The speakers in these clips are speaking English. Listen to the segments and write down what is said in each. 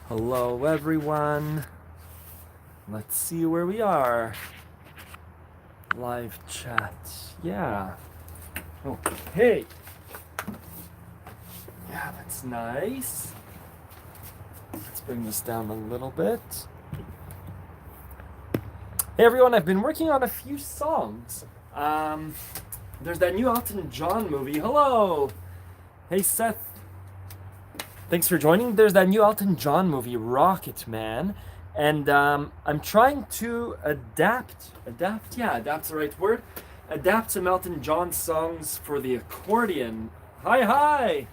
Hello, everyone. Let's see where we are. Live chat. Yeah. Okay. Yeah, that's nice. Let's bring this down a little bit. Hey, everyone. I've been working on a few songs. There's that new Elton John movie. Hello. Hey, Seth. Thanks for joining. There's that new Elton John movie, Rocket Man. And I'm trying to adapt, yeah, adapt's the right word, adapt some Elton John songs for the accordion. Hi!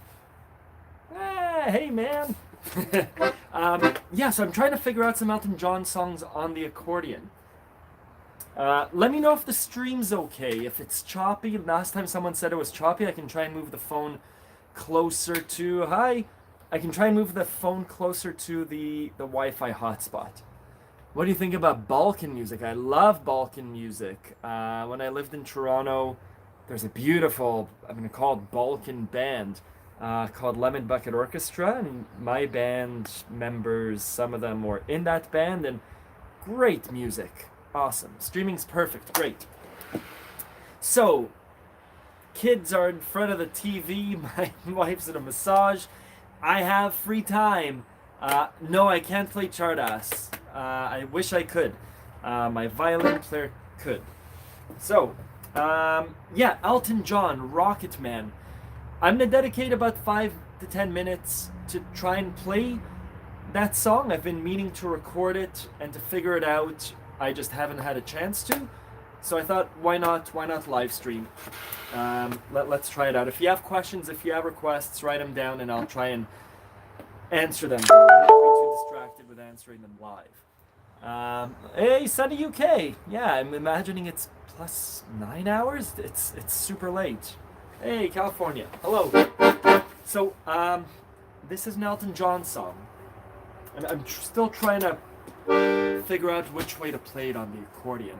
Hey, man! Yeah, so I'm trying to figure out some Elton John songs on the accordion. Let me know if the stream's okay. If it's choppy, last time someone said it was choppy, I can try and move the phone closer to, I can try and move the phone closer to the Wi-Fi hotspot. What do you think about Balkan music? I love Balkan music. When I lived in Toronto, there's a beautiful, I'm going to call it Balkan band called Lemon Bucket Orchestra. And my band members, some of them were in that band, and great music. Awesome. Streaming's perfect. Great. So, kids are in front of the TV. My wife's at a massage. I have free time. No, I can't play Chardas. I wish I could. My violin player could. So, yeah, Elton John, Rocket Man. I'm going to dedicate about 5 to 10 minutes to try and play that song. I've been meaning to record it and to figure it out. I just haven't had a chance to. So I thought, why not live stream? Let's try it out. If you have questions, if you have requests, write them down and I'll try and answer them. I'm not too distracted with answering them live. Hey, sunny UK. Yeah, I'm imagining it's plus 9 hours. It's super late. Hey, California. Hello. So, this is an Elton John song. I'm still trying to figure out which way to play it on the accordion.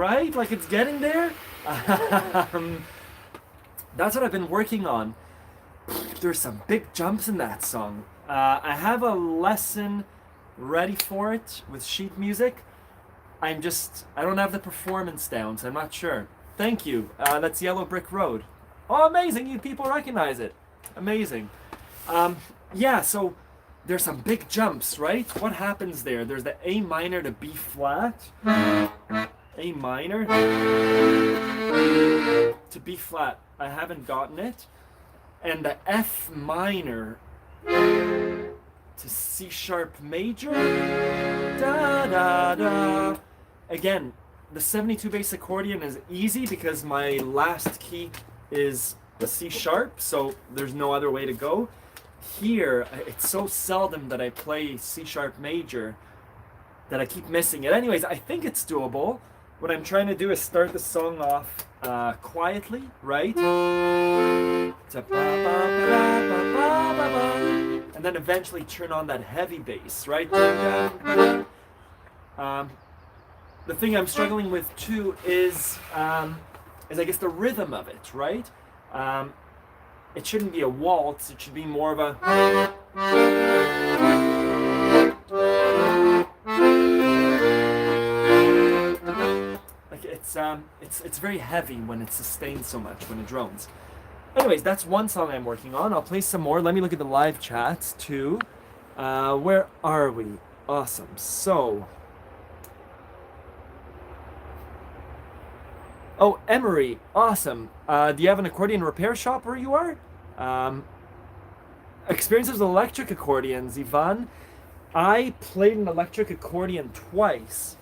right? Like it's getting there. That's what I've been working on. There's some big jumps in that song. I have a lesson ready for it with sheet music. I don't have the performance down, so I'm not sure. Thank you. That's Yellow Brick Road. Oh, amazing. You people recognize it. Amazing. Yeah, so there's some big jumps, right? What happens there? There's the A minor to B flat. A minor to B flat. I haven't gotten it. And the F minor to C sharp major. Da da da. Again, the 72 bass accordion is easy because my last key is the C sharp, so there's no other way to go. Here, it's so seldom that I play C sharp major that I keep missing it. Anyways, I think it's doable. What I'm trying to do is start the song off quietly, right? And then eventually turn on that heavy bass, right? The thing I'm struggling with too is I guess the rhythm of it, right? It shouldn't be a waltz. It should be more of a. Like it's very heavy when it's sustained so much when it drones. Anyways, that's one song I'm working on. I'll play some more. Let me look at the live chats too. Where are we? Awesome. So. Oh, Emery, awesome. Do you have an accordion repair shop where you are? Experiences with electric accordions, Ivan. I played an electric accordion twice.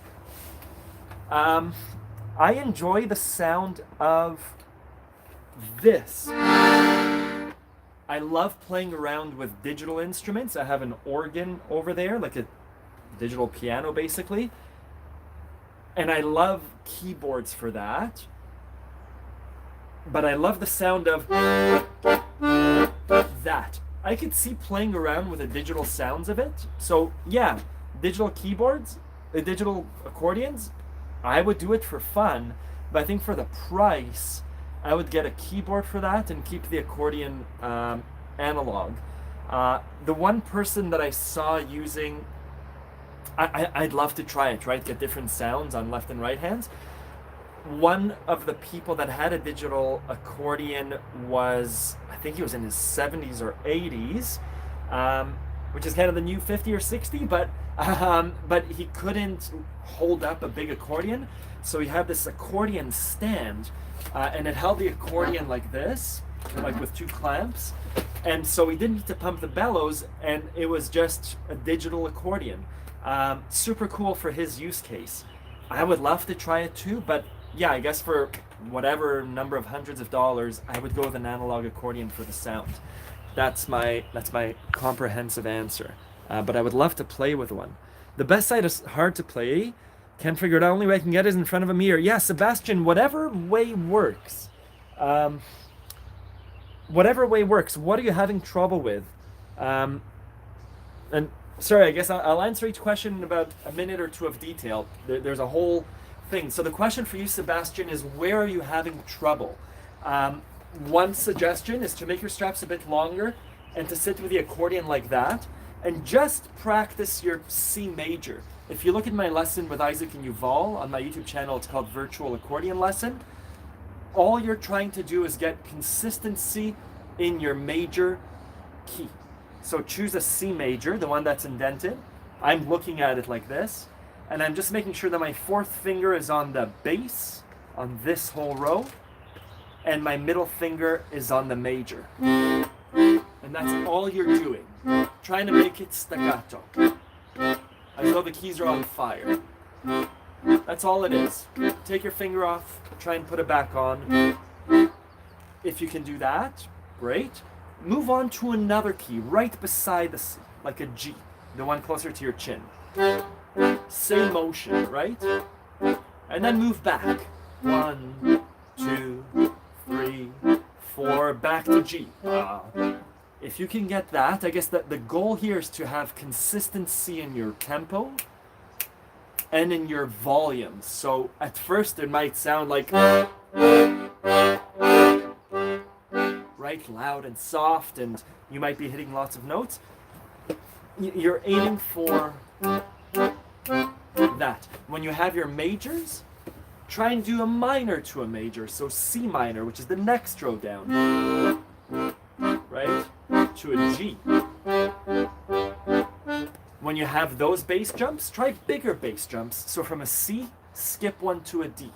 I enjoy the sound of this. I love playing around with digital instruments. I have an organ over there, like a digital piano basically. And I love keyboards for that. But I love the sound of that. I could see playing around with the digital sounds of it. So yeah, digital keyboards, digital accordions, I would do it for fun. But I think for the price, I would get a keyboard for that and keep the accordion analog. The one person that I saw using, I'd love to try it, right? Get different sounds on left and right hands. One of the people that had a digital accordion was, I think he was in his 70s or 80s, which is kind of the new 50 or 60, but he couldn't hold up a big accordion. So he had this accordion stand, and it held the accordion like this, like with two clamps. And so he didn't need to pump the bellows, and it was just a digital accordion. Super cool for his use case. I would love to try it too, but yeah, I guess for whatever number of hundreds of dollars, I would go with an analog accordion for the sound. That's my comprehensive answer. But I would love to play with one. The best side is hard to play. Can't figure it out. Only way I can get is in front of a mirror. Yeah, Sebastian, whatever way works. Whatever way works. What are you having trouble with? And sorry, I guess I'll answer each question in about a minute or two of detail. There's a whole thing. So the question for you, Sebastian, is where are you having trouble? One suggestion is to make your straps a bit longer and to sit with the accordion like that and just practice your C major. If you look at my lesson with Isaac and Yuval on my YouTube channel, it's called Virtual Accordion Lesson. All you're trying to do is get consistency in your major key. So choose a C major, the one that's indented. I'm looking at it like this, and I'm just making sure that my fourth finger is on the bass, on this whole row, and my middle finger is on the major. And that's all you're doing. Trying to make it staccato. As though the keys are on fire. That's all it is. Take your finger off, try and put it back on. If you can do that, great. Move on to another key right beside the C, like a G, the one closer to your chin. Same motion, right? And then move back. 1, 2, 3, 4, back to G. If you can get that, I guess that the goal here is to have consistency in your tempo and in your volume. So at first it might sound like right, loud and soft, and you might be hitting lots of notes. You're aiming for that. When you have your majors, try and do a minor to a major. So C minor, which is the next row down, right, to a G. When you have those bass jumps, try bigger bass jumps. So from a C, skip one to a D.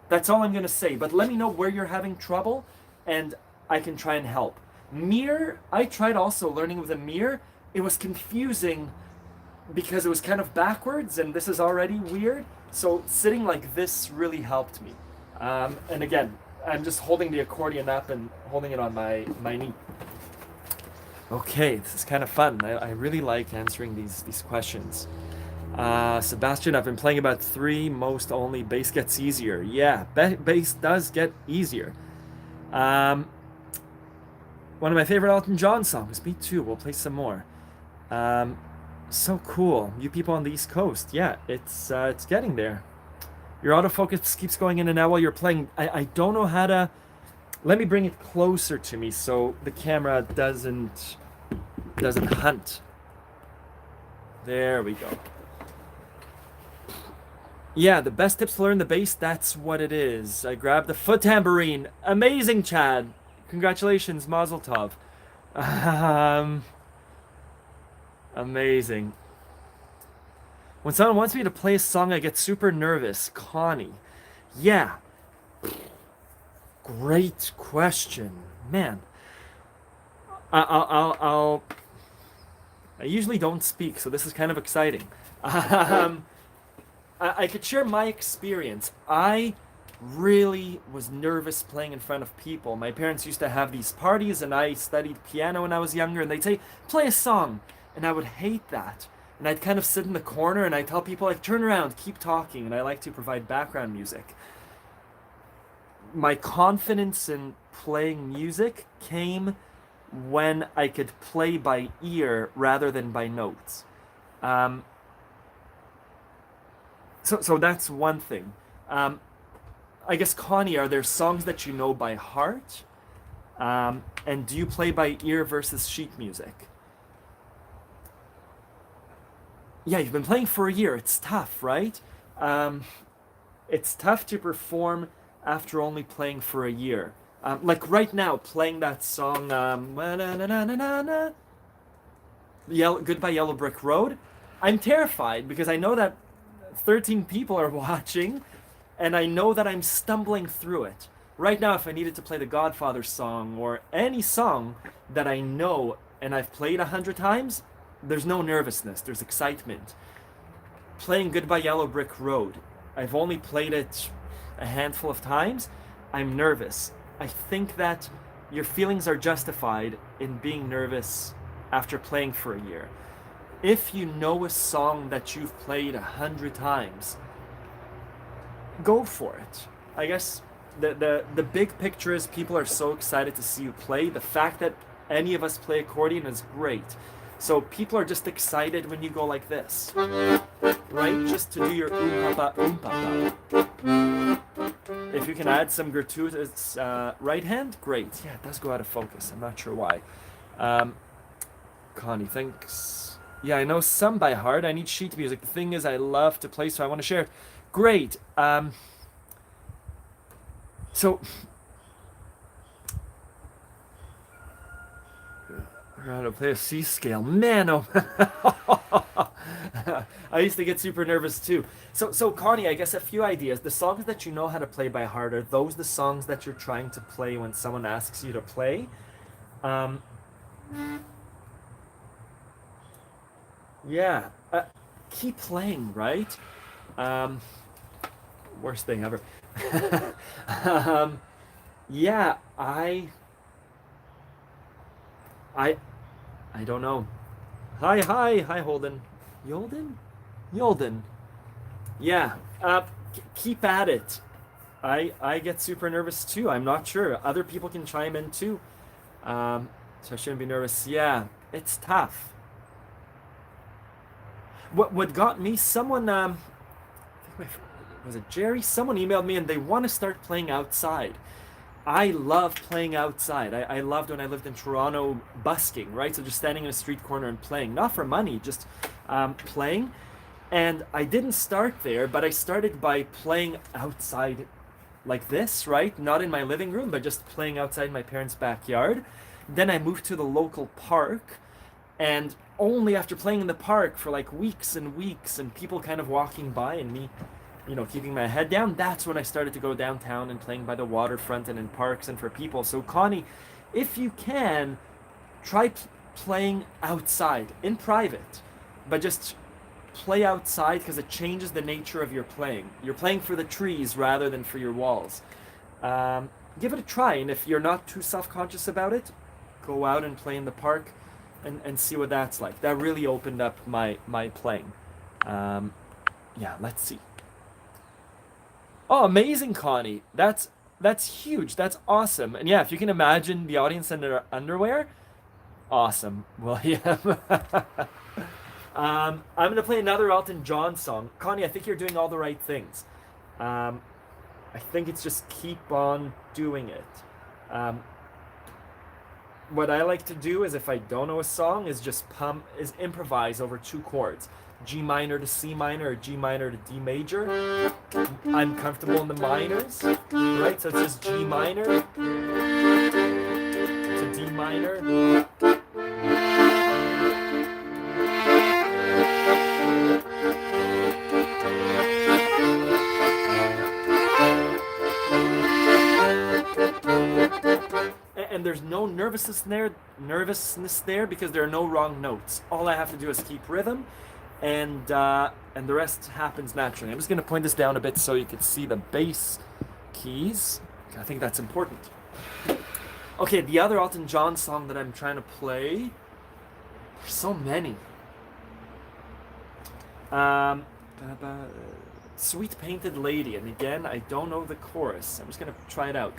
That's all I'm going to say. But let me know where you're having trouble, and I can try and help. Mirror, I tried also learning with a mirror. It was confusing because it was kind of backwards, and this is already weird. So sitting like this really helped me. And again, I'm just holding the accordion up and holding it on my knee. Okay, this is kind of fun. I really like answering these questions. Sebastian, I've been playing about 3, most only. Bass gets easier. Yeah, bass does get easier. One of my favorite Elton John songs. Me too. We'll play some more. So cool. You people on the East Coast. Yeah, it's getting there. Your autofocus keeps going in and out while you're playing. I don't know how to... Let me bring it closer to me so the camera doesn't hunt. There we go. Yeah, the best tips to learn the bass, that's what it is. I grabbed the foot tambourine. Amazing, Chad. Congratulations, Mazel Tov. Amazing. When someone wants me to play a song, I get super nervous. Connie. Yeah. Great question. Man. I usually don't speak, so this is kind of exciting. I could share my experience. I really was nervous playing in front of people. My parents used to have these parties, and I studied piano when I was younger, and they'd say, play a song. And I would hate that. And I'd kind of sit in the corner, and I'd tell people, like, turn around, keep talking, and I like to provide background music. My confidence in playing music came when I could play by ear rather than by notes. So that's one thing. I guess, Connie, are there songs that you know by heart? And do you play by ear versus sheet music? Yeah, you've been playing for a year. It's tough, right? It's tough to perform after only playing for a year. Like right now, playing that song, Goodbye Yellow Brick Road. I'm terrified because I know that 13 people are watching, and I know that I'm stumbling through it. Right now, if I needed to play the Godfather song or any song that I know and I've played 100 times, there's no nervousness, there's excitement. Playing Goodbye Yellow Brick Road, I've only played it a handful of times. I'm nervous. I think that your feelings are justified in being nervous after playing for a year. If you know a song that you've played 100 times, go for it. I guess the big picture is people are so excited to see you play. The fact that any of us play accordion is great. So people are just excited when you go like this, right? Just to do your oom-pa-pa. If you can add some gratuitous right hand, great. Yeah, it does go out of focus. I'm not sure why. Connie, thanks. Yeah, I know some by heart. I need sheet music. The thing is, I love to play, so I want to share. Great. So, how to play a C scale. Man, oh. I used to get super nervous too. So Connie, I guess a few ideas. The songs that you know how to play by heart, are those the songs that you're trying to play when someone asks you to play? Yeah. Keep playing, right? Worst thing ever. Yeah, I don't know. Hi, Holden. Yolden. Yeah, keep at it. I get super nervous too. I'm not sure. Other people can chime in too. So I shouldn't be nervous. Yeah, it's tough. What got me, someone Was it Jerry? Someone emailed me and they want to start playing outside. I love playing outside. I loved when I lived in Toronto busking, right? So just standing in a street corner and playing, not for money, just playing. And I didn't start there, but I started by playing outside like this, right? Not in my living room, but just playing outside my parents' backyard. Then I moved to the local park, and only after playing in the park for like weeks and weeks, and people kind of walking by and me, keeping my head down, that's when I started to go downtown and playing by the waterfront and in parks and for people. So, Connie, if you can, try playing outside in private, but just play outside because it changes the nature of your playing. You're playing for the trees rather than for your walls. Give it a try, and if you're not too self-conscious about it, go out and play in the park and see what that's like. That really opened up my playing. Yeah, let's see. Oh, amazing, Connie. That's huge. That's awesome. And yeah, if you can imagine the audience in their underwear, awesome, William. I'm gonna play another Elton John song. Connie, I think you're doing all the right things. I think it's just keep on doing it. What I like to do is if I don't know a song, is just improvise over two chords. G minor to C minor or G minor to D major. I'm comfortable in the minors, right? So it's just G minor to D minor. And there's no nervousness there because there are no wrong notes. All I have to do is keep rhythm, and the rest happens naturally. I'm just going to point this down a bit so you can see the bass keys. I think that's important. Okay, the other Elton John song that I'm trying to play, there's so many. Sweet Painted Lady, and again, I don't know the chorus. I'm just going to try it out.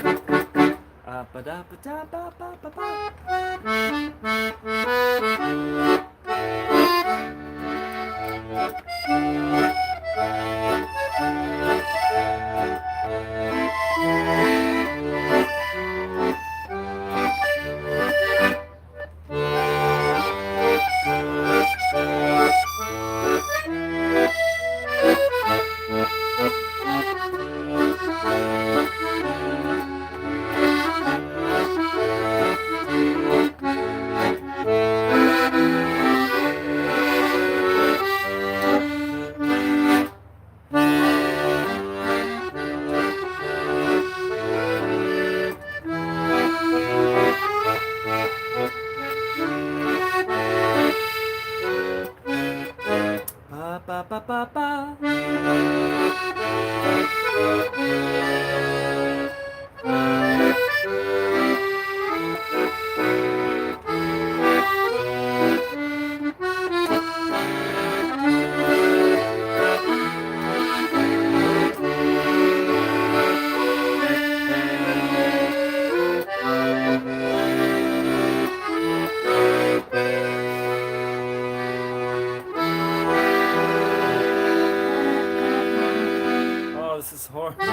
This is horrible.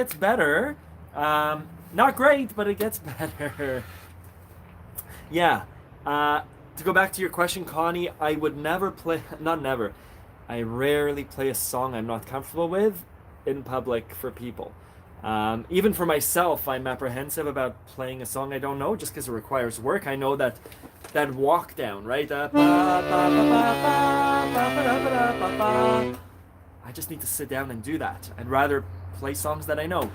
gets better. Not great, but it gets better. Yeah. To go back to your question, Connie, I would never play, not never, I rarely play a song I'm not comfortable with in public for people. Even for myself, I'm apprehensive about playing a song I don't know just because it requires work. I know that walk down, right? I just need to sit down and do that. I'd rather play songs that I know.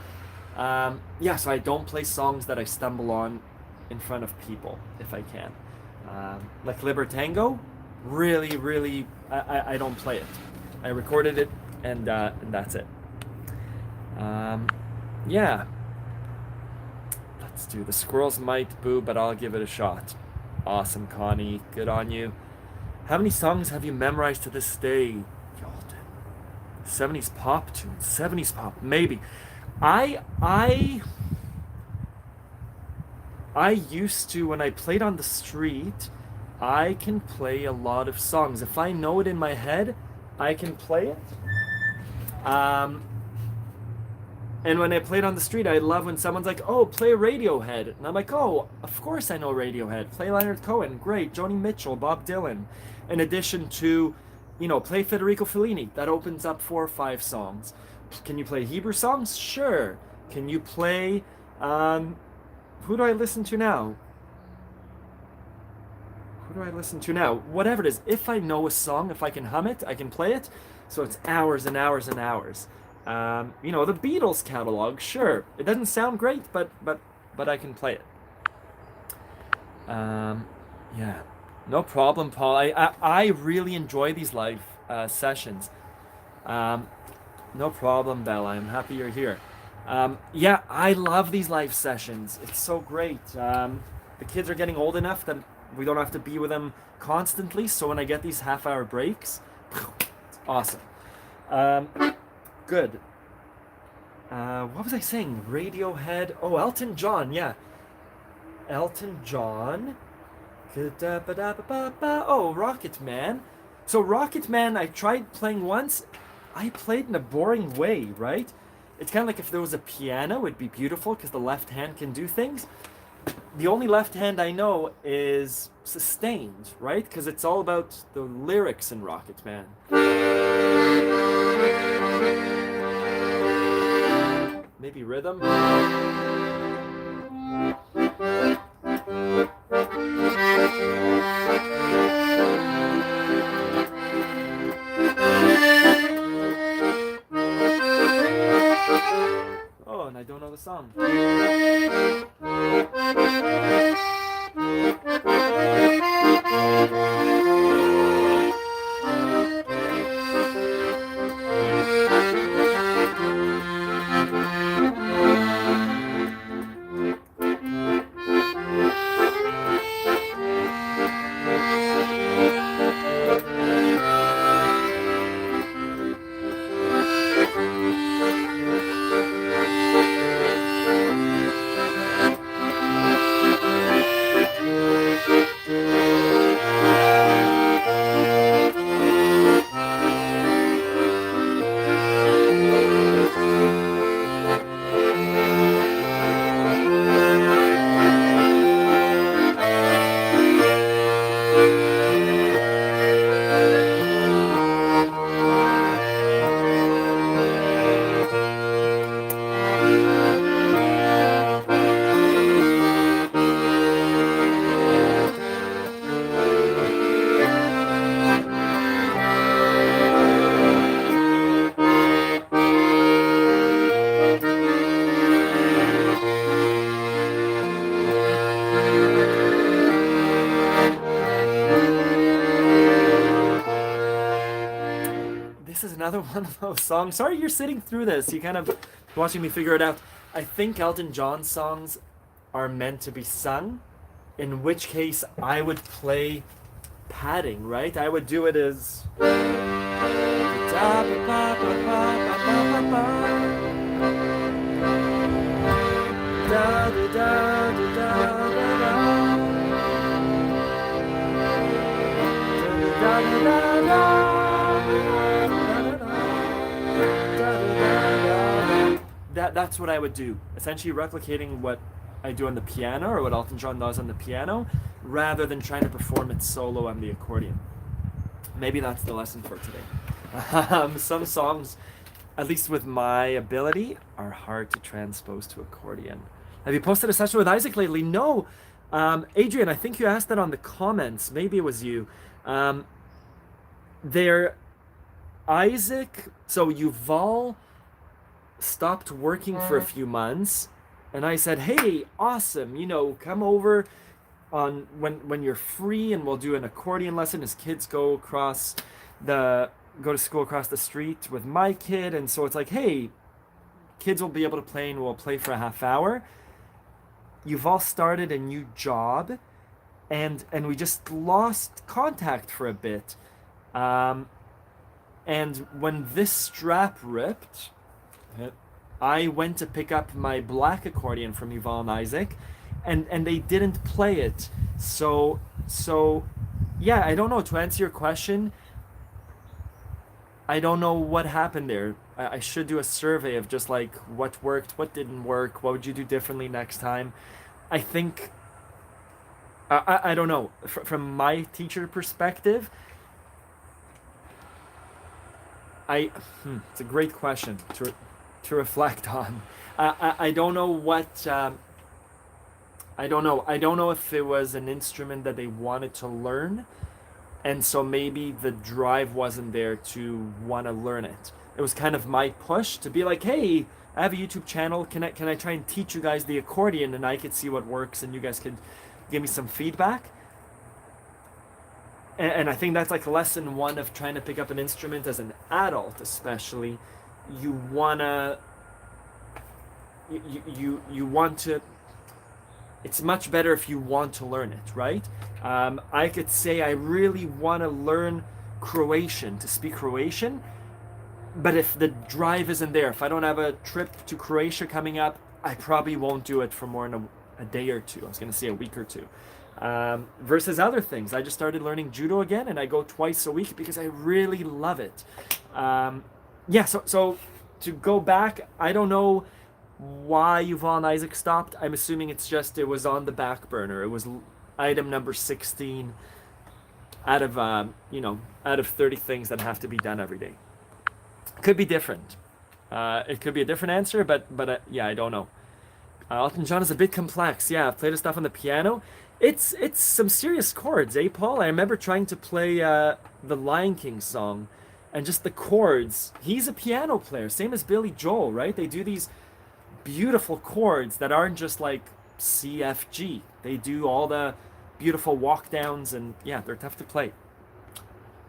Yeah, so I don't play songs that I stumble on in front of people if I can. Like Libertango, really, I don't play it. I recorded it and that's it. Yeah. Let's do The Squirrels Might Boo, but I'll give it a shot. Awesome, Connie. Good on you. How many songs have you memorized to this day? 70s pop tunes. 70s pop, maybe. I used to, when I played on the street, I can play a lot of songs. If I know it in my head, I can play it. And when I played on the street, I love when someone's like, oh, play Radiohead. And I'm like, oh, of course I know Radiohead. Play Leonard Cohen, great. Joni Mitchell, Bob Dylan. In addition to, play Federico Fellini. That opens up 4 or 5 songs. Can you play Hebrew songs? Sure. Can you play, who do I listen to now? Whatever it is. If I know a song, if I can hum it, I can play it. So it's hours and hours and hours. The Beatles catalog, sure. It doesn't sound great, but I can play it. Yeah, no problem, Paul. I really enjoy these live sessions. No problem, Bella. I'm happy you're here. Yeah, I love these live sessions. It's so great. The kids are getting old enough that we don't have to be with them constantly. So when I get these half-hour breaks, it's awesome. Good. What was I saying? Radiohead. Oh, Elton John. Yeah. Elton John. Oh, Rocket Man. So Rocket Man, I tried playing once. I played in a boring way, right? It's kind of like if there was a piano, it'd be beautiful because the left hand can do things. The only left hand I know is sustained, right? Because it's all about the lyrics in Rocket Man. Maybe rhythm. Oh, and I don't know the song. Another one of those songs. Sorry you're sitting through this. You kind of watching me figure it out. I think Elton John songs are meant to be sung, in which case I would play padding, right? I would do it as that's what I would do. Essentially replicating what I do on the piano or what Elton John does on the piano, rather than trying to perform it solo on the accordion. Maybe that's the lesson for today. Some songs, at least with my ability, are hard to transpose to accordion. Have you posted a session with Isaac lately? No. Adrian, I think you asked that on the comments. Maybe it was you. There, Isaac, so Yuval stopped working for a few months, and I said, hey, awesome, come over on when you're free, and we'll do an accordion lesson. His kids go to school across the street with my kid, and so it's like, hey, kids will be able to play, and we'll play for a half hour. Yuval started a new job, and we just lost contact for a bit. And when this strap ripped, I went to pick up my black accordion from Yuval and Isaac, and they didn't play it. So yeah, I don't know. To answer your question, I don't know what happened there. I should do a survey of just like what worked, what didn't work, what would you do differently next time. I think, I don't know. From my teacher perspective, it's a great question to reflect on. I don't know what, I don't know. I don't know if it was an instrument that they wanted to learn, and so maybe the drive wasn't there to want to learn it. It was kind of my push to be like, hey, I have a YouTube channel. Can I try and teach you guys the accordion, and I could see what works, and you guys could give me some feedback. And I think that's like lesson one of trying to pick up an instrument as an adult, especially. You wanna, you want to. It's much better if you want to learn it, right? I could say I really want to learn Croatian, to speak Croatian, but if the drive isn't there, if I don't have a trip to Croatia coming up, I probably won't do it for more than a day or two. I was going to say a week or two. Versus other things. I just started learning judo again, and I go twice a week because I really love it. Yeah, so to go back, I don't know why Yuval and Isaac stopped. I'm assuming it's just it was on the back burner. It was item number 16 out of 30 things that have to be done every day. Could be different. It could be a different answer, but yeah, I don't know. Elton John is a bit complex. Yeah, I've played his stuff on the piano. It's some serious chords, eh, Paul? I remember trying to play the Lion King song, and just the chords. He's a piano player, same as Billy Joel, right? They do these beautiful chords that aren't just like C, F, G. They do all the beautiful walk downs, and yeah, they're tough to play.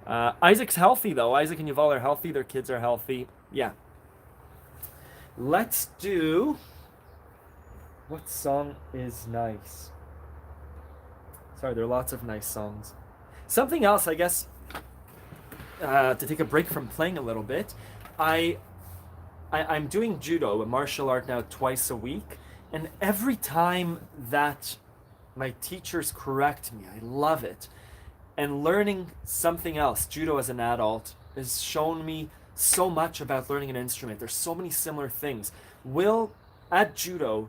Isaac's healthy though. Isaac and Yuval are healthy. Their kids are healthy. Yeah. Let's do. What song is nice? Sorry, there are lots of nice songs. Something else, I guess, to take a break from playing a little bit. I'm doing judo, a martial art now, twice a week, and every time that my teachers correct me, I love it. And learning something else, judo as an adult, has shown me so much about learning an instrument. There's so many similar things. At judo,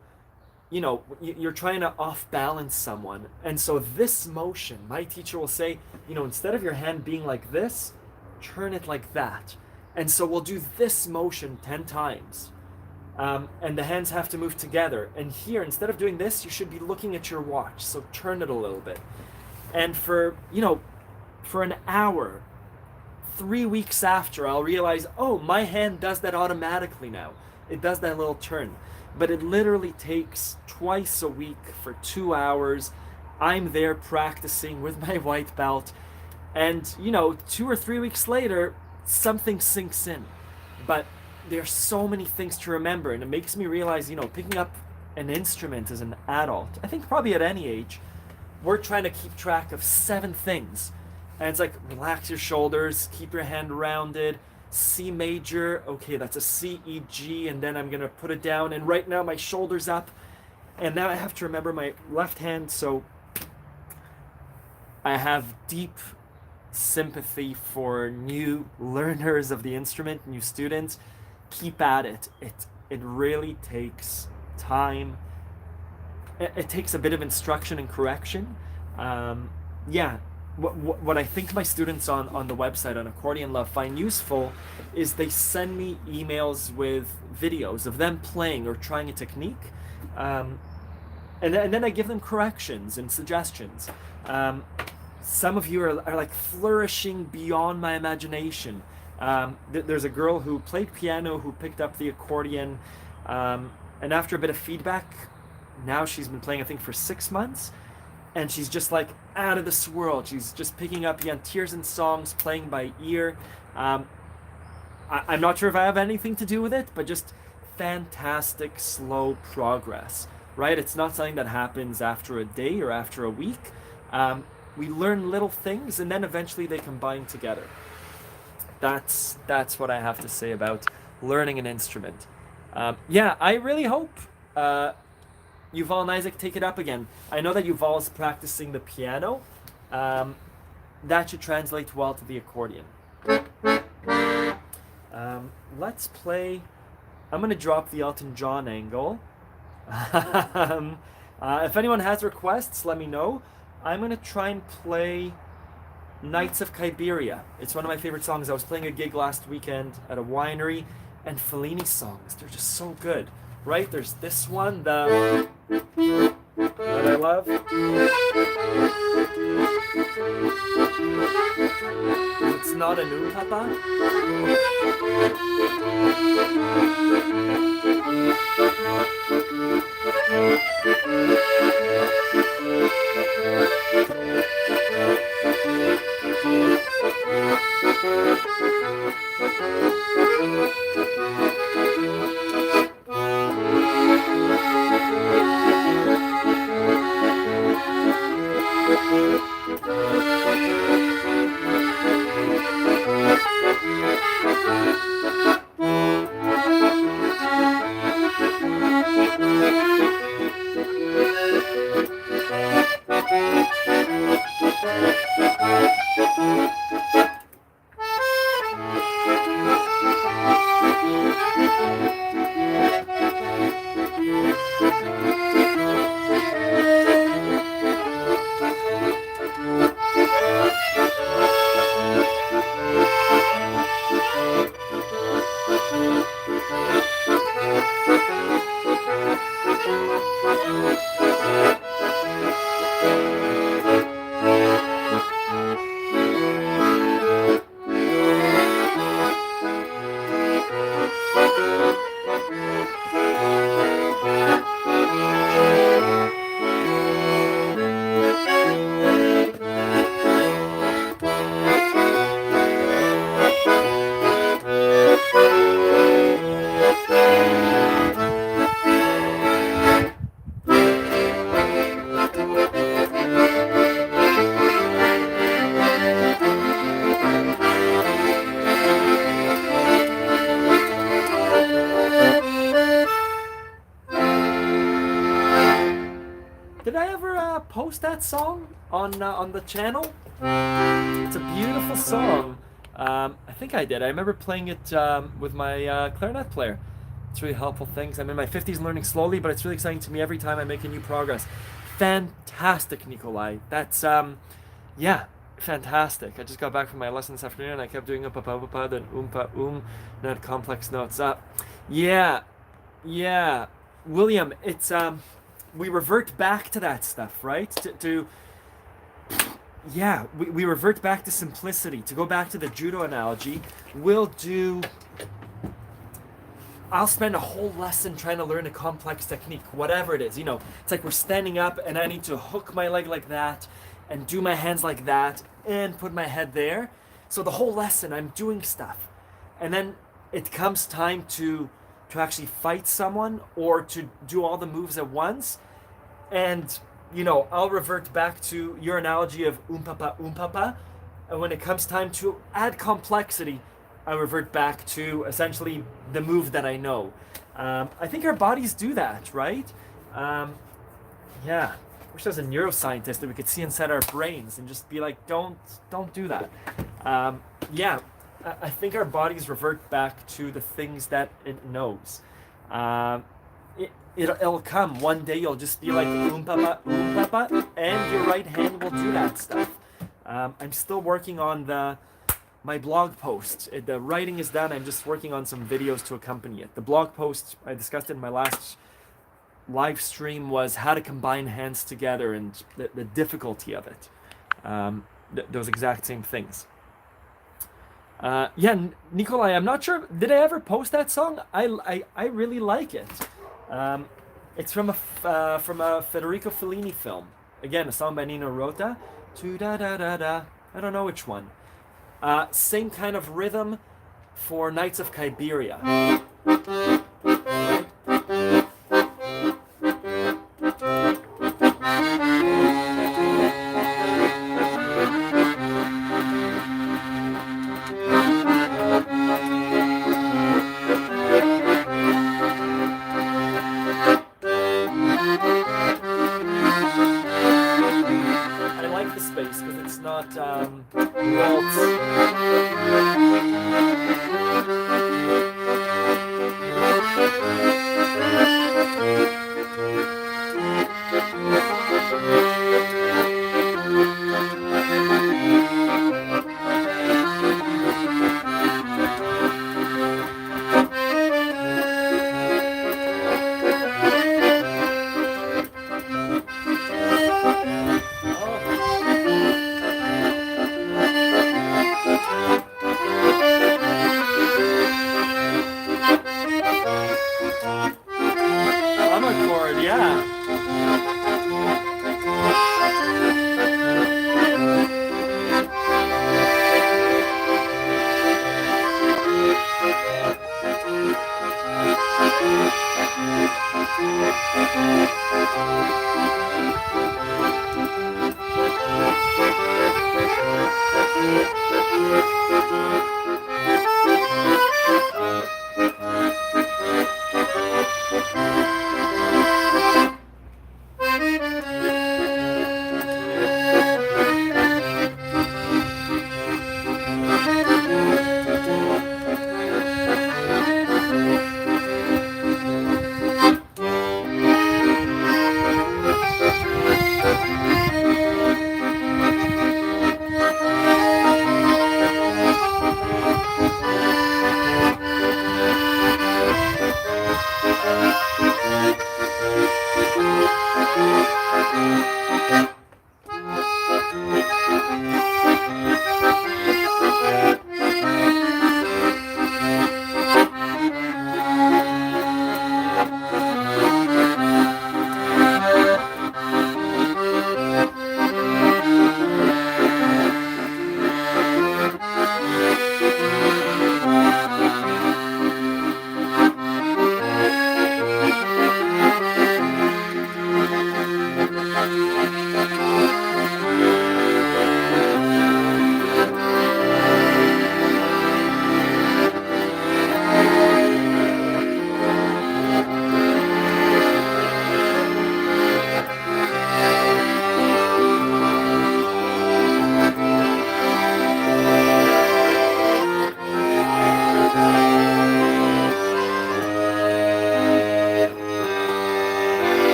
you're trying to off-balance someone. And so this motion, my teacher will say, instead of your hand being like this, turn it like that. And so we'll do this motion 10 times. And the hands have to move together. And here, instead of doing this, you should be looking at your watch. So turn it a little bit. And for an hour, 3 weeks after, I'll realize, oh, my hand does that automatically now. It does that little turn. But it literally takes twice a week for 2 hours. I'm there practicing with my white belt. And, 2 or 3 weeks later, something sinks in. But there's so many things to remember. And it makes me realize, picking up an instrument as an adult, I think probably at any age, we're trying to keep track of 7 things. And it's like, relax your shoulders, keep your hand rounded, C major, okay, that's a C, E, G, and then I'm gonna put it down, and right now my shoulder's up, and now I have to remember my left hand, so I have deep sympathy for new learners of the instrument, new students. Keep at it. it really takes time. It takes a bit of instruction and correction. Yeah, what I think my students on the website on Accordion Love find useful is they send me emails with videos of them playing or trying a technique, and then I give them corrections and suggestions. Some of you are like flourishing beyond my imagination. There's a girl who played piano who picked up the accordion, and after a bit of feedback, now she's been playing I think for 6 months, and she's just like out of this world. She's just picking up tears and songs, playing by ear. I'm not sure if I have anything to do with it, but just fantastic slow progress, right? It's not something that happens after a day or after a week. We learn little things and then eventually they combine together. That's what I have to say about learning an instrument. Yeah, I really hope Yuval and Isaac take it up again. I know that Yuval is practicing the piano. That should translate well to the accordion. Let's play. I'm going to drop the Elton John angle. If anyone has requests, let me know. I'm going to try and play Nights of Kyberia. It's one of my favorite songs. I was playing a gig last weekend at a winery, and Fellini songs, they're just so good, right? There's this one, that I love. It's not a new papa. Did I ever post that song on the channel? It's a beautiful song. I think I did. I remember playing it with my clarinet player. It's really helpful things. I'm in my 50s learning slowly, but it's really exciting to me every time I make a new progress. Fantastic, Nikolai. That's, yeah, fantastic. I just got back from my lesson this afternoon and I kept doing pa then pa not complex notes. Yeah. William, it's, we revert back to that stuff, right? Yeah, we revert back to simplicity. To go back to the judo analogy, I'll spend a whole lesson trying to learn a complex technique, whatever it is. It's like we're standing up and I need to hook my leg like that and do my hands like that and put my head there. So the whole lesson I'm doing stuff. And then it comes time to actually fight someone or to do all the moves at once. And, I'll revert back to your analogy of papa. And when it comes time to add complexity, I revert back to essentially the move that I know. I think our bodies do that, right? Yeah. I wish I was a neuroscientist that we could see inside our brains and just be like, don't do that. Yeah. I think our bodies revert back to the things that it knows. Um, it'll come one day. You'll just be like papa, papa, and your right hand will do that stuff. I'm still working on my blog post. The writing is done. I'm just working on some videos to accompany it. The blog post I discussed in my last live stream was how to combine hands together and the difficulty of it. Those exact same things. Yeah, Nikolai, I'm not sure. Did I ever post that song? I really like it. It's from a Federico Fellini film. Again, a song by Nino Rota. Da da da da. I don't know which one. Same kind of rhythm for Nights of Kyberia.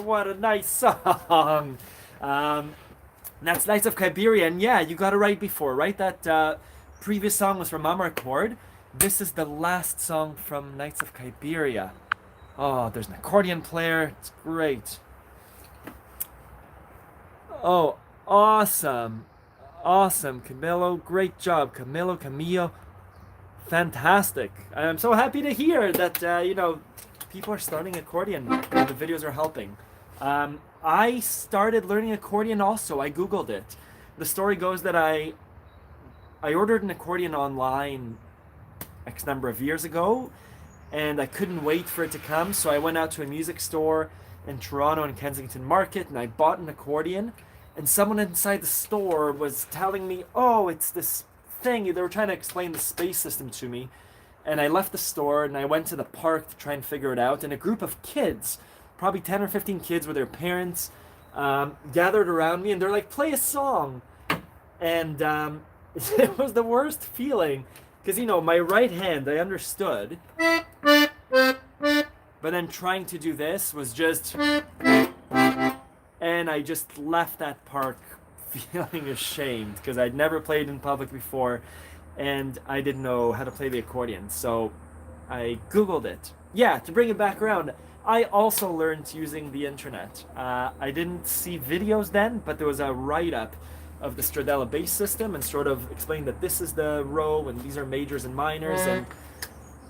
What a nice song. That's Nights of Kyberia. And yeah, you got it right before, right? That previous song was from Amarcord. This is the last song from Nights of Kyberia. Oh, there's an accordion player. It's great. Oh, awesome. Awesome, Camilo. Great job, Camilo. Fantastic. I'm so happy to hear that, people are starting accordion and the videos are helping. I started learning accordion also. I Googled it. The story goes that I ordered an accordion online X number of years ago, and I couldn't wait for it to come, so I went out to a music store in Toronto and Kensington Market, and I bought an accordion, and someone inside the store was telling me, oh, it's this thing. They were trying to explain the space system to me, and I left the store, and I went to the park to try and figure it out, and a group of kids, probably 10 or 15 kids with their parents, gathered around me, and they're like, play a song. And It was the worst feeling because my right hand I understood, but then trying to do this was just, and I just left that park feeling ashamed because I'd never played in public before, and I didn't know how to play the accordion. So I Googled it. Yeah, to bring it back around, I also learned using the internet. I didn't see videos then, but there was a write-up of the Stradella bass system and sort of explained that this is the row and these are majors and minors, and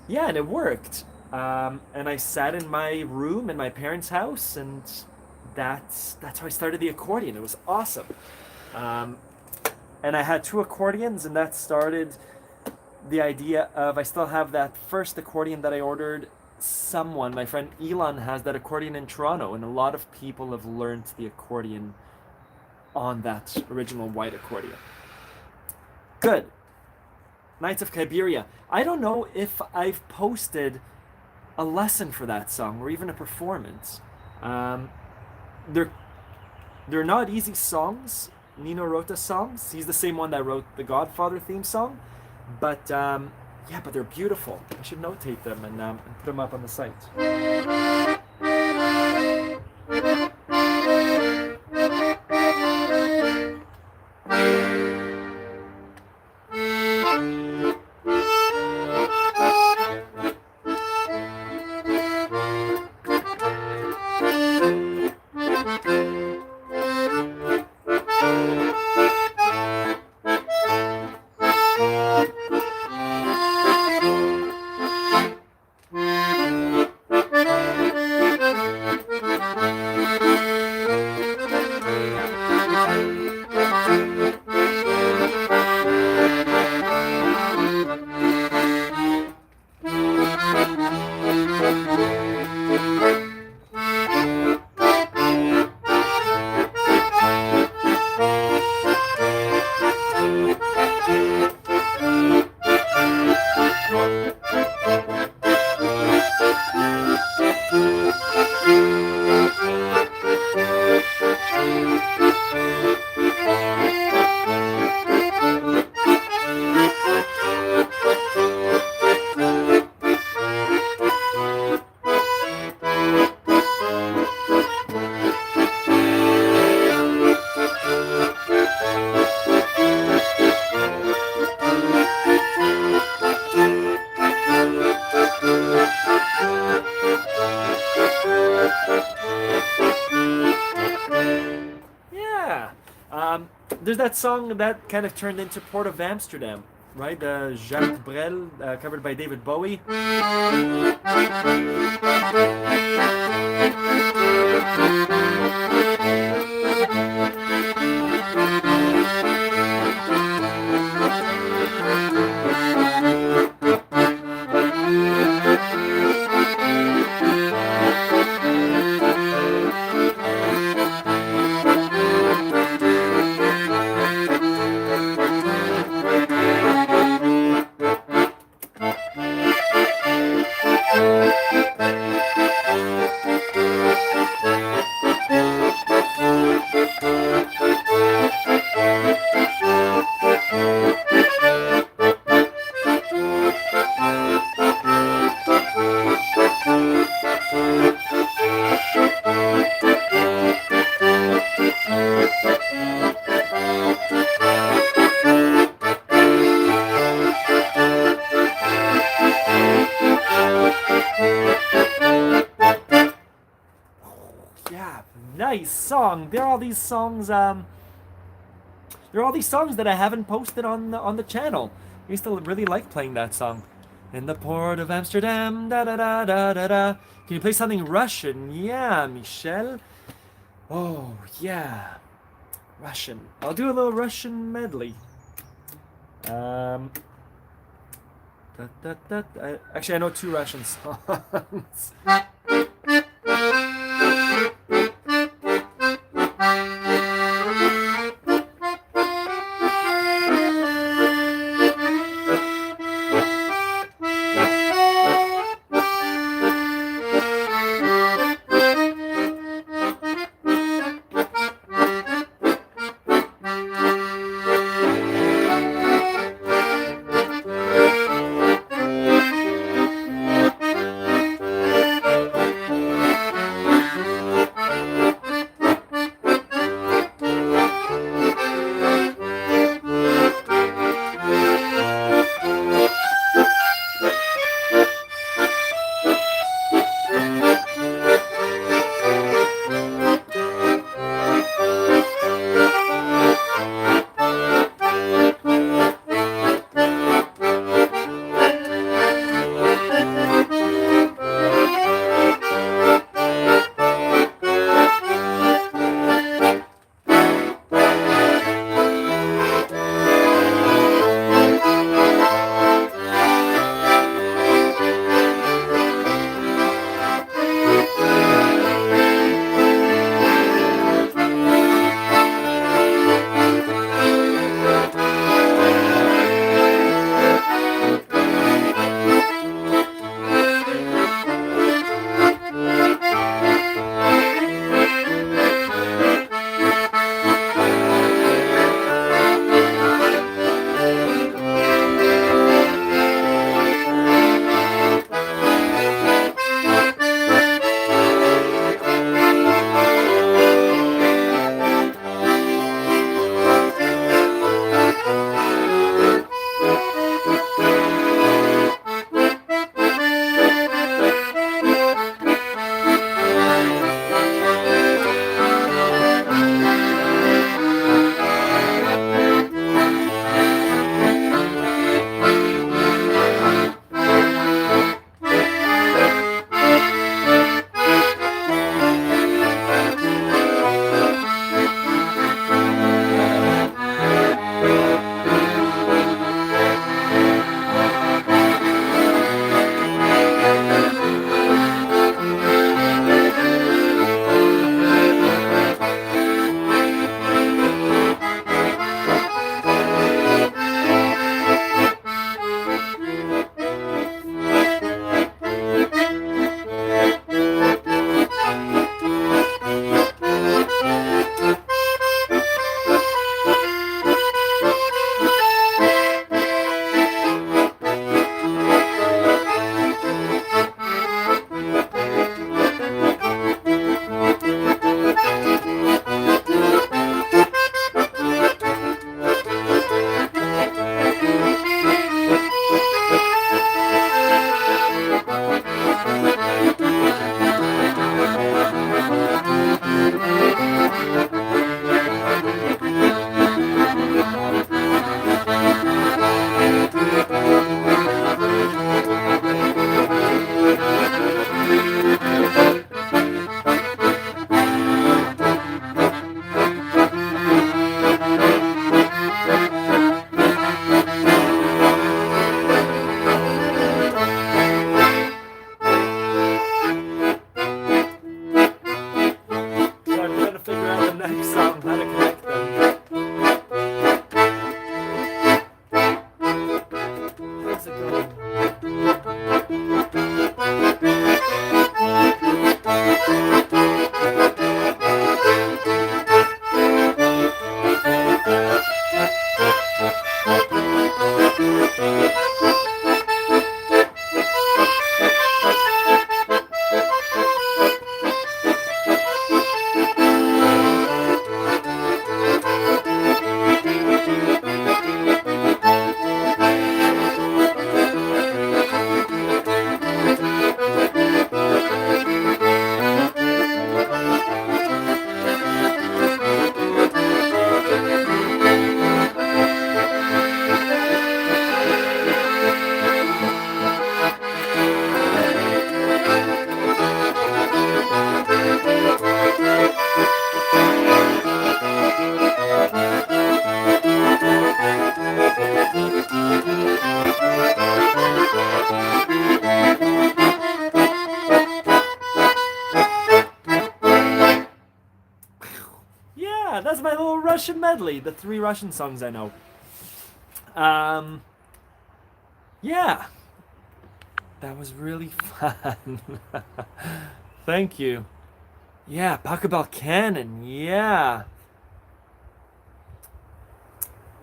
yeah, and it worked. And I sat in my room in my parents' house, and that's how I started the accordion. It was awesome. And I had two accordions, and that started the idea of, I still have that first accordion that I ordered. My friend Elon, has that accordion in Toronto, and a lot of people have learned the accordion on that original white accordion. Good. Nights of Kiberia. I don't know if I've posted a lesson for that song or even a performance. They're not easy songs. Nino Rota songs. He's the same one that wrote the Godfather theme song, but but they're beautiful. I should notate them and put them up on the site. There's that song that kind of turned into Port of Amsterdam, right? Jacques Brel, covered by David Bowie. Nice song. There are all these songs. There are all these songs that I haven't posted on the channel. I used to really like playing that song. In the port of Amsterdam, da da da da da da. Can you play something Russian? Yeah, Michel. Oh yeah, Russian. I'll do a little Russian medley. Actually, I know two Russian songs. my little Russian medley, the 3 Russian songs I know. Yeah, that was really fun. Thank you. Yeah, Pachelbel Canon, yeah.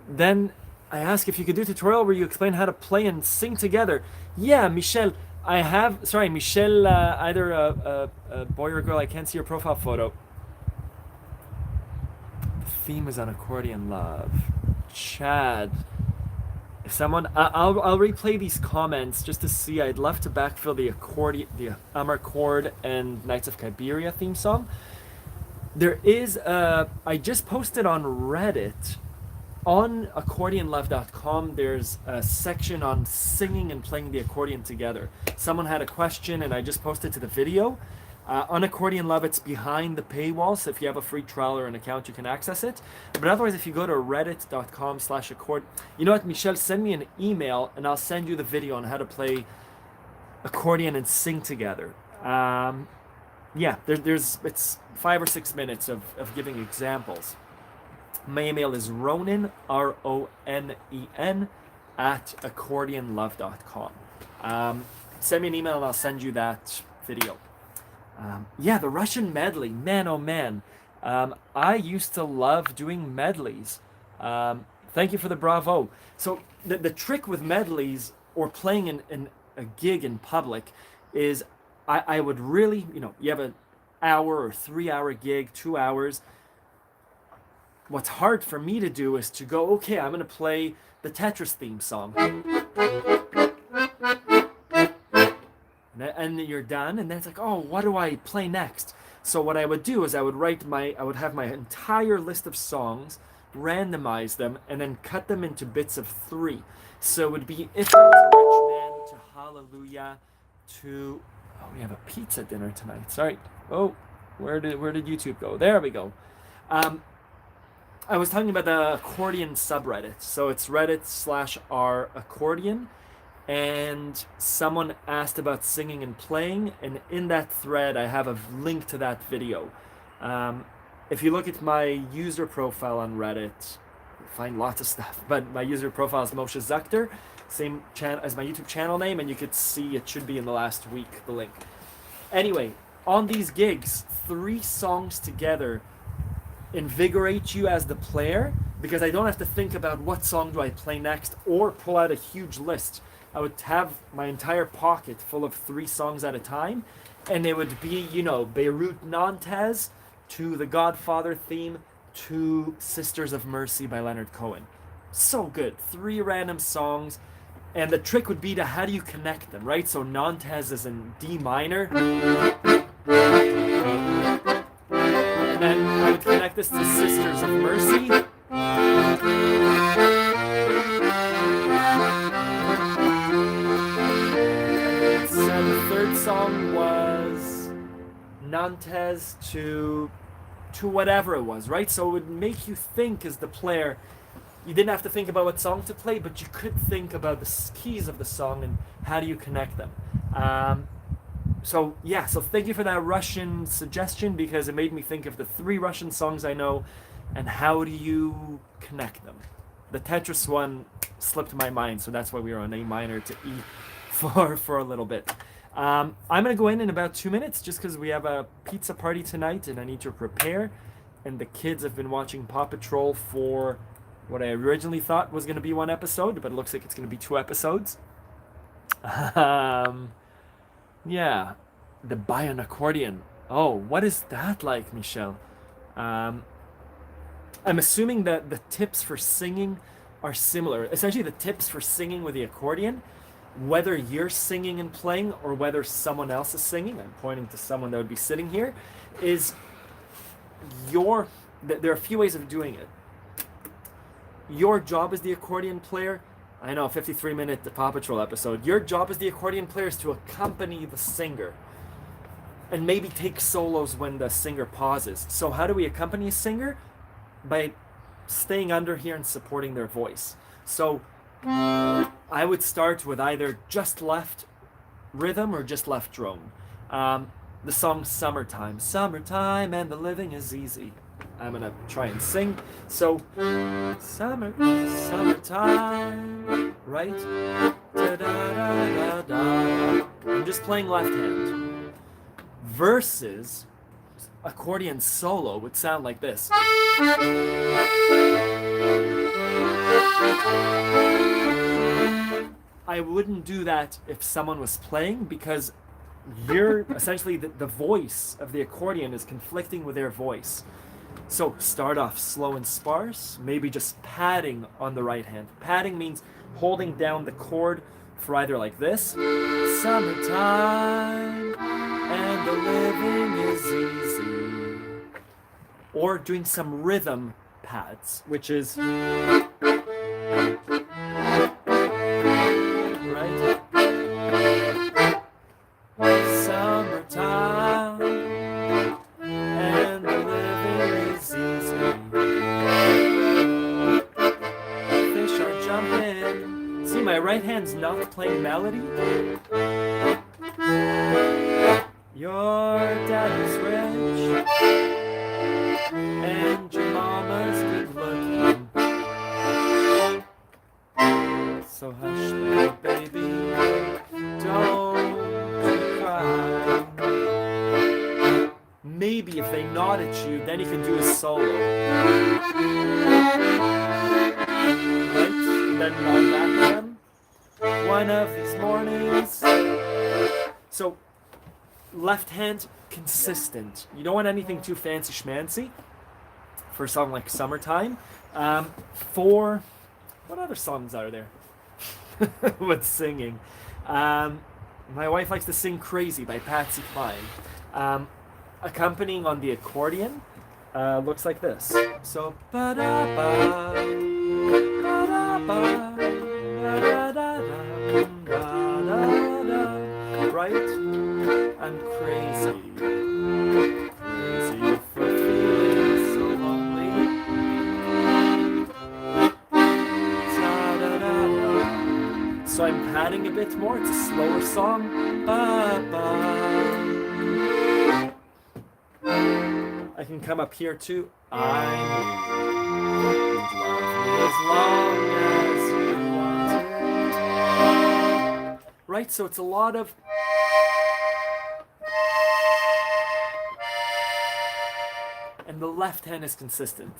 Then I asked if you could do a tutorial where you explain how to play and sing together. Yeah, Michelle, Michelle, either a boy or a girl, I can't see your profile photo. The theme is on Accordion Love. Chad. If someone, I'll replay these comments just to see. I'd love to backfill the accordion, the Amarcord and Knights of Kyberia theme song. There is I just posted on Reddit, on accordionlove.com, there's a section on singing and playing the accordion together. Someone had a question and I just posted to the video. On Accordion Love, it's behind the paywall, so if you have a free trial or an account, you can access it. But otherwise, if you go to reddit.com/accord, you know what, Michelle, send me an email and I'll send you the video on how to play accordion and sing together. Yeah, it's 5 or 6 minutes of giving examples. My email is Ronen, RONEN, at accordionlove.com. Send me an email and I'll send you that video. Yeah, the Russian medley, man, oh man. I used to love doing medleys. Thank you for the bravo. So the trick with medleys or playing in a gig in public is I would really, you have an hour or 3-hour gig, 2 hours. What's hard for me to do is to go, okay, I'm going to play the Tetris theme song. And you're done, and then it's like, oh, what do I play next? So what I would do is I would have my entire list of songs, randomize them, and then cut them into bits of 3. So it would be If I Was a Rich Man to Hallelujah to, oh, we have a pizza dinner tonight. Sorry. Oh, where did YouTube go? There we go. I was talking about the accordion subreddit. So it's Reddit/r accordion. And someone asked about singing and playing, and in that thread I have a link to that video. If you look at my user profile on Reddit, you'll find lots of stuff, but my user profile is Moshe Zuchter, same channel as my YouTube channel name, and you could see it should be in the last week, the link. Anyway, on these gigs, 3 songs together invigorate you as the player, because I don't have to think about what song do I play next or pull out a huge list. I would have my entire pocket full of 3 songs at a time, and it would be, Beirut Nantes to the Godfather theme to Sisters of Mercy by Leonard Cohen. So good. 3 random songs, and the trick would be to how do you connect them, right? So Nantes is in D minor, and then I would connect this to Sisters of Mercy. The third song was Nantes to whatever it was, right? So it would make you think as the player. You didn't have to think about what song to play, but you could think about the keys of the song and how do you connect them. So thank you for that Russian suggestion, because it made me think of the 3 Russian songs I know and how do you connect them. The Tetris one slipped my mind, so that's why we were on A minor to E for a little bit. I'm going to go in about 2 minutes just because we have a pizza party tonight and I need to prepare. And the kids have been watching Paw Patrol for what I originally thought was going to be 1 episode, but it looks like it's going to be 2 episodes. Yeah, the buy an accordion. Oh, what is that like, Michelle? I'm assuming that the tips for singing are similar. Essentially, the tips for singing with the accordion, whether you're singing and playing or whether someone else is singing, I'm pointing to someone that would be sitting here, is there are a few ways of doing it. Your job as the accordion player, I know, 53-minute Paw Patrol episode, your job as the accordion player is to accompany the singer and maybe take solos when the singer pauses. So how do we accompany a singer? By staying under here and supporting their voice. So I would start with either just left rhythm or just left drone. The song Summertime and the living is easy. I'm gonna try and sing. So, summertime, right? Da, da, da, da, da. I'm just playing left hand. Versus accordion solo would sound like this. I wouldn't do that if someone was playing, because you're essentially the voice of the accordion is conflicting with their voice. So start off slow and sparse, maybe just padding on the right hand. Padding means holding down the chord for either like this, summertime, and the living is easy, or doing some rhythm pads, which is summertime, and the living is easy. Fish are jumping. See, my right hand's not playing melody. Your dad is rich, and your mama's good looking. So hush, little baby, don't cry. Maybe if they nod at you, then you can do a solo. Right? And then nod back at them. One of these mornings. So, left hand, consistent. You don't want anything too fancy schmancy for a song like Summertime. For what other songs are there with singing? My wife likes to sing Crazy by Patsy Cline. Accompanying on the accordion looks like this. So, ba-da-ba, ba-da-ba, ba-da-da-da, ba-da-da, right? I'm crazy, crazy for feeling so lonely. Da-da-da-da. So I'm padding a bit more. It's a slower song. Ba-ba. I can come up here too. I'm as long as you want it. Right? So it's a lot of. And the left hand is consistent.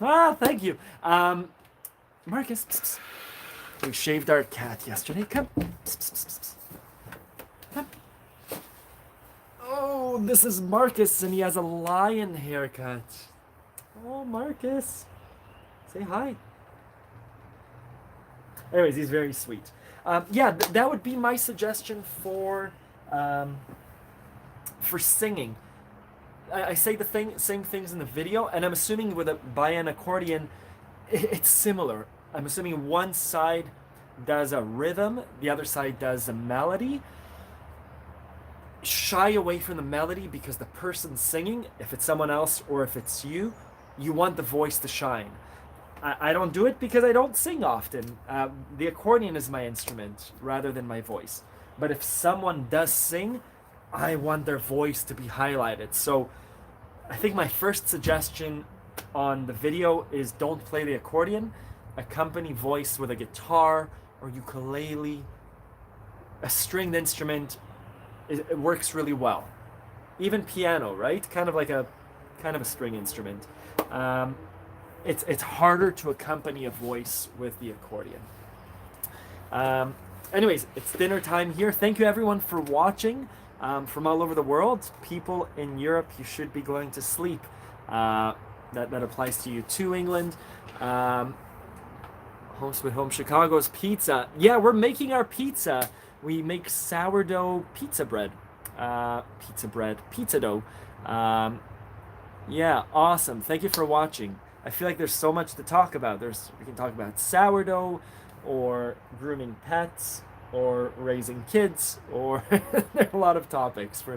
Ah, thank you. Marcus, pss, pss. We shaved our cat yesterday. Come. Pss, pss, pss, pss. Come. Oh, this is Marcus, and he has a lion haircut. Oh, Marcus. Say hi. Anyways, he's very sweet. Yeah, that would be my suggestion for singing. I say the same things in the video, and I'm assuming by an accordion, it's similar. I'm assuming one side does a rhythm, the other side does a melody. Shy away from the melody, because the person singing, if it's someone else or if it's you want the voice to shine. I don't do it because I don't sing often. The accordion is my instrument rather than my voice. But if someone does sing, I want their voice to be highlighted. So I think my first suggestion on the video is don't play the accordion. Accompany voice with a guitar or ukulele, a stringed instrument. It works really well. Even piano, right? Kind of a string instrument. It's harder to accompany a voice with the accordion. Anyways, it's dinner time here. Thank you everyone for watching. From all over the world, people in Europe, you should be going to sleep. That applies to you too, England. Home Sweet Home Chicago's pizza. Yeah, we're making our pizza. We make sourdough pizza bread. Pizza dough. Yeah, awesome. Thank you for watching. I feel like there's so much to talk about. We can talk about sourdough, or grooming pets, or raising kids, or there are a lot of topics for